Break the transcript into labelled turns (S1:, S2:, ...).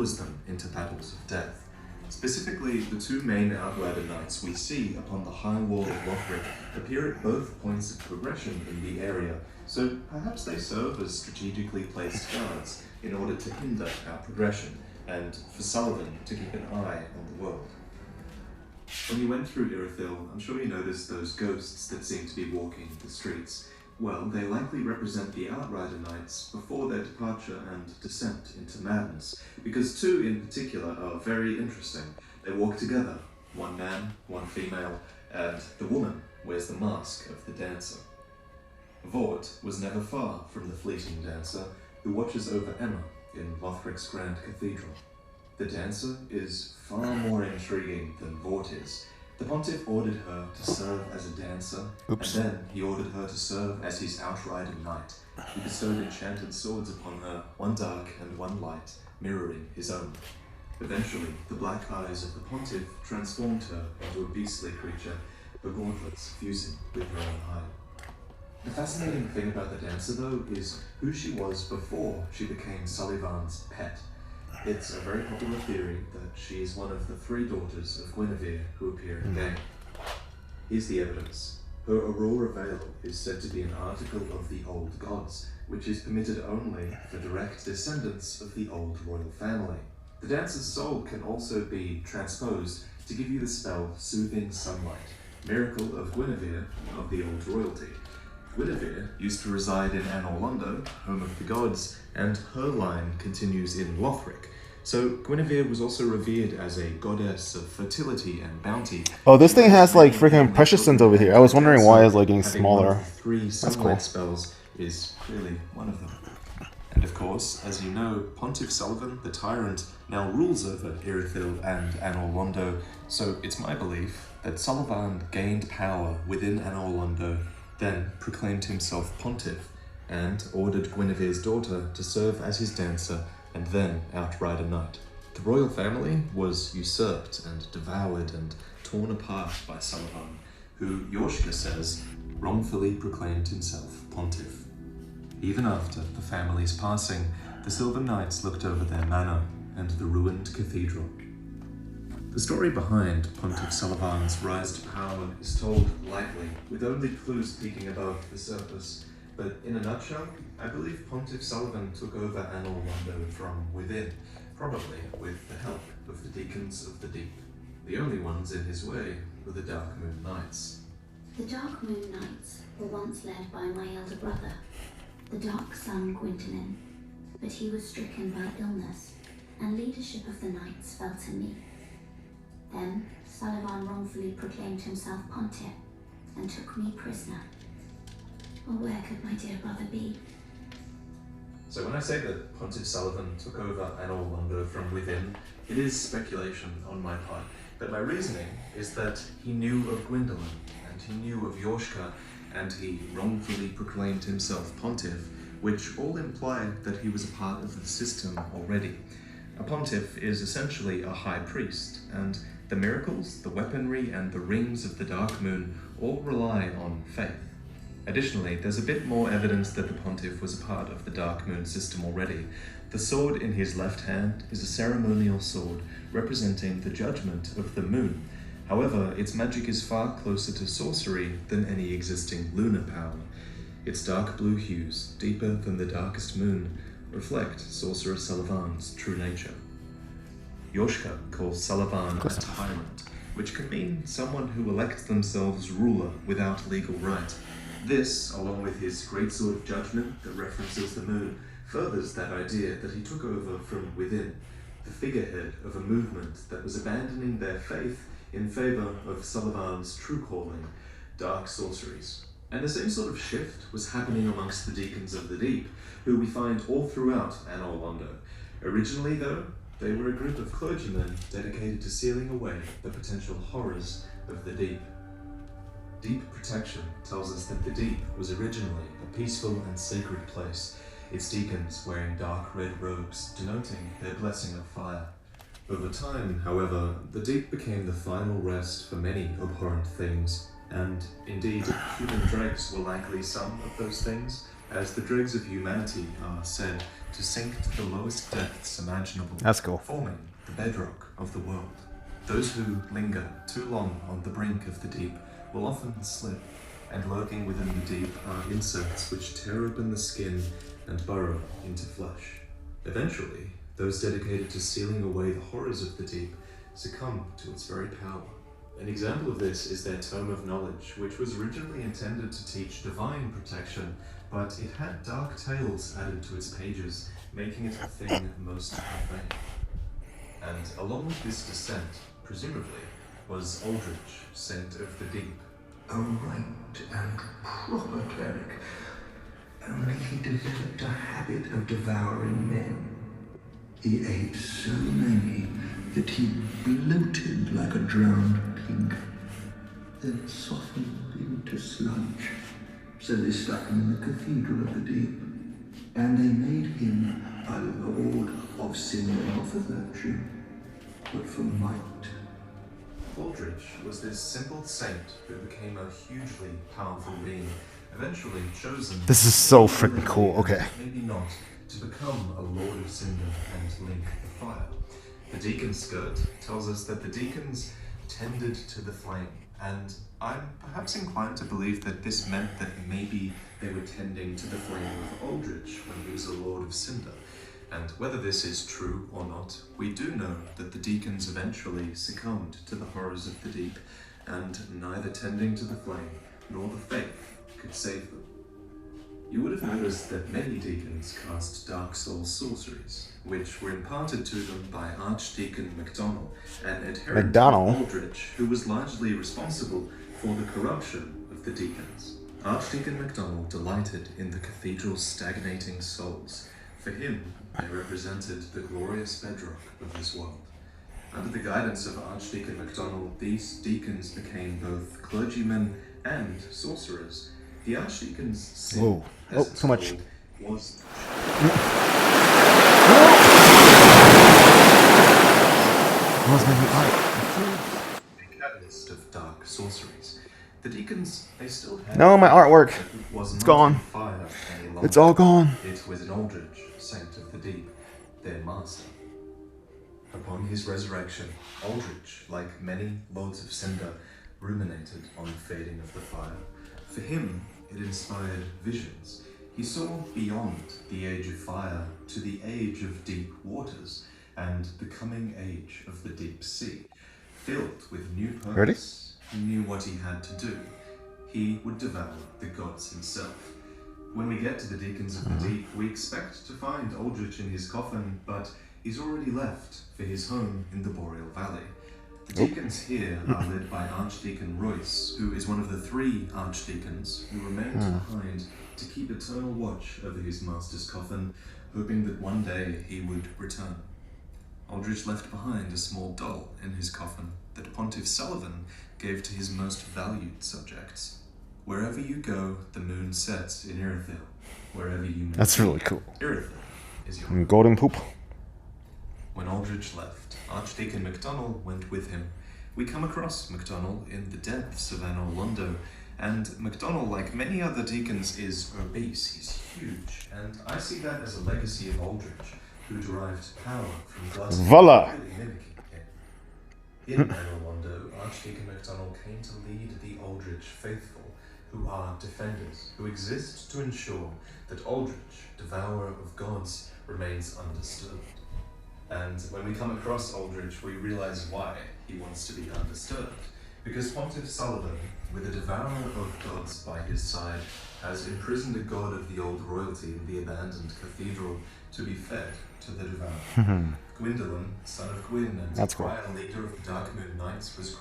S1: lures them into battles of death. Specifically, the two main Outrider Knights we see upon the high wall of Lothric appear at both points of progression in the area, so perhaps they serve as strategically placed guards in order to hinder our progression, and for Sullivan to keep an eye on the world. When you went through Irithyll, I'm sure you noticed those ghosts that seem to be walking the streets. Well, they likely represent the Outrider Knights before their departure and descent into madness, because two in particular are very interesting. They walk together, one man, one female, and the woman wears the mask of the dancer. Vort was never far from the fleeting dancer who watches over Emma in Lothric's Grand Cathedral. The dancer is far more intriguing than Vort is. The Pontiff ordered her to serve as a dancer, and then he ordered her to serve as his Outrider Knight. He bestowed enchanted swords upon her, one dark and one light, mirroring his own. Eventually, the black eyes of the Pontiff transformed her into a beastly creature, her gauntlets fusing with her own hide. The fascinating thing about the dancer, though, is who she was before she became Sullivan's pet. It's a very popular theory that she is one of the three daughters of Guinevere who appear in the game. Here's the evidence. Her Aurora Veil is said to be an article of the Old Gods, which is permitted only for direct descendants of the old royal family. The dancer's soul can also be transposed to give you the spell Soothing Sunlight, miracle of Guinevere of the old royalty. Guinevere used to reside in Anor Londo, home of the gods, and her line continues in Lothric. So Guinevere was also revered as a goddess of fertility and bounty.
S2: Oh, this thing has like freaking precious stones over here. I was wondering why it's like getting smaller.
S1: Three sunlight spells is clearly one of them. And of course, as you know, Pontiff Sullivan, the tyrant, now rules over Irithyll and Anor Londo, so it's my belief that Sullivan gained power within Anor Londo, then proclaimed himself Pontiff, and ordered Guinevere's daughter to serve as his dancer and then Outrider Knight. The royal family was usurped and devoured and torn apart by Sullivan, who Yorshka says wrongfully proclaimed himself Pontiff. Even after the family's passing, the Silver Knights looked over their manor and the ruined cathedral. The story behind Pontiff Sullivan's rise to power is told lightly, with only clues peeking above the surface. But in a nutshell, I believe Pontiff Sullivan took over Anor Londo from within, probably with the help of the Deacons of the Deep. The only ones in his way were the Dark Moon Knights.
S3: The Dark Moon Knights were once led by my elder brother, the Dark Sun Gwyntalin, but he was stricken by illness, and leadership of the Knights fell to me. Then Sullivan wrongfully proclaimed himself Pontiff and took me prisoner. Or where could my dear brother be?
S1: So when I say that Pontiff Sullivan took over Anor Londo from within, it is speculation on my part, but my reasoning is that he knew of Gwyndolin, and he knew of Yorshka, and he wrongfully proclaimed himself Pontiff, which all imply that he was a part of the system already. A Pontiff is essentially a high priest, and the miracles, the weaponry, and the rings of the Dark Moon all rely on faith. Additionally, there's a bit more evidence that the Pontiff was a part of the Dark Moon system already. The sword in his left hand is a ceremonial sword representing the judgment of the moon. However, its magic is far closer to sorcery than any existing lunar power. Its dark blue hues, deeper than the darkest moon, reflect Sorcerer Sullivan's true nature. Yorshka calls Sullivan a tyrant, which can mean someone who elects themselves ruler without legal right. This, along with his greatsword of judgment that references the moon, furthers that idea that he took over from within, the figurehead of a movement that was abandoning their faith in favor of Sullivan's true calling, dark sorceries. And the same sort of shift was happening amongst the Deacons of the Deep, who we find all throughout Anor Londo. Originally, though, they were a group of clergymen dedicated to sealing away the potential horrors of the Deep. Deep Protection tells us that the Deep was originally a peaceful and sacred place, its deacons wearing dark red robes denoting their blessing of fire. Over time, however, the Deep became the final rest for many abhorrent things, and indeed, human dregs were likely some of those things, as the dregs of humanity are said to sink to the lowest depths imaginable,
S2: That's cool.
S1: forming the bedrock of the world. Those who linger too long on the brink of the deep will often slip, and lurking within the deep are insects which tear open the skin and burrow into flesh. Eventually, those dedicated to sealing away the horrors of the deep succumb to its very power. An example of this is their Tome of Knowledge, which was originally intended to teach divine protection, but it had dark tales added to its pages, making it a thing most profane. And along with this descent, presumably, was Aldrich, Saint of the Deep.
S4: A right and proper cleric, only he developed a habit of devouring men. He ate so many that he bloated like a drowned pig, then softened into sludge. So they stuck him in the Cathedral of the Deep, and they made him a lord of sin, not for virtue, but for might.
S1: Aldrich was this simple saint who became a hugely powerful being, eventually chosen...
S2: This is so freaking cool. Okay.
S1: Maybe not, to become a Lord of Cinder and link the fire. The deacon's skirt tells us that the deacons tended to the flame, and I'm perhaps inclined to believe that this meant that maybe they were tending to the flame of Aldrich when he was a Lord of Cinder. And whether this is true or not, we do know that the deacons eventually succumbed to the horrors of the deep, and neither tending to the flame nor the faith could save them. You would have noticed that many deacons cast Dark Soul sorceries, which were imparted to them by Archdeacon MacDonald, an adherent of Aldrich, who was largely responsible for the corruption of the deacons. Archdeacon MacDonald delighted in the cathedral's stagnating souls. For him, they represented the glorious bedrock of this world. Under the guidance of Archdeacon MacDonald, these deacons became both clergymen and sorcerers. The Archdeacon's sin,
S2: Whoa. Oh, too much.
S1: Was a catalyst of dark sorceries. The deacons, they still had...
S2: No, my artwork.
S1: It's
S2: gone.
S1: Fire any longer.
S2: It's all gone.
S1: It was an Aldrich, Saint of the Deep, their master. Upon his resurrection, Aldrich, like many Lords of Cinder, ruminated on the fading of the fire. For him, it inspired visions. He saw beyond the age of fire to the age of deep waters and the coming age of the deep sea. Filled with new purpose, he knew what he had to do. He would devour the gods himself. When we get to the Deacons of the Deep, we expect to find Aldrich in his coffin, but he's already left for his home in the Boreal Valley. The deacons here are led by Archdeacon Royce, who is one of the 3 archdeacons who remained behind to keep eternal watch over his master's coffin, hoping that one day he would return. Aldrich left behind a small doll in his coffin that Pontiff Sullivan gave to his most valued subjects. Wherever you go, the moon sets in Irithyll. Wherever you may
S2: That's really cool.
S1: Irithyll is your
S2: Golden poop.
S1: When Aldrich left, Archdeacon MacDonald went with him. We come across MacDonald in the depths of Anor Londo, and MacDonald, like many other deacons, is obese. He's huge, and I see that as a legacy of Aldrich, who derived power from gluttony,
S2: Voila!
S1: really mimicking him. In Anor Londo, Archdeacon MacDonald came to lead the Aldrich faithful, who are defenders, who exist to ensure that Aldrich, devourer of gods, remains undisturbed. And when we come across Aldrich, we realize why he wants to be undisturbed. Because Pontiff Sullivan, with a devourer of gods by his side, has imprisoned a god of the old royalty in the abandoned cathedral to be fed to the devourer. Gwendolyn, son of Gwyn and
S2: That's cool.
S1: prior leader of the Dark Moon Knights, was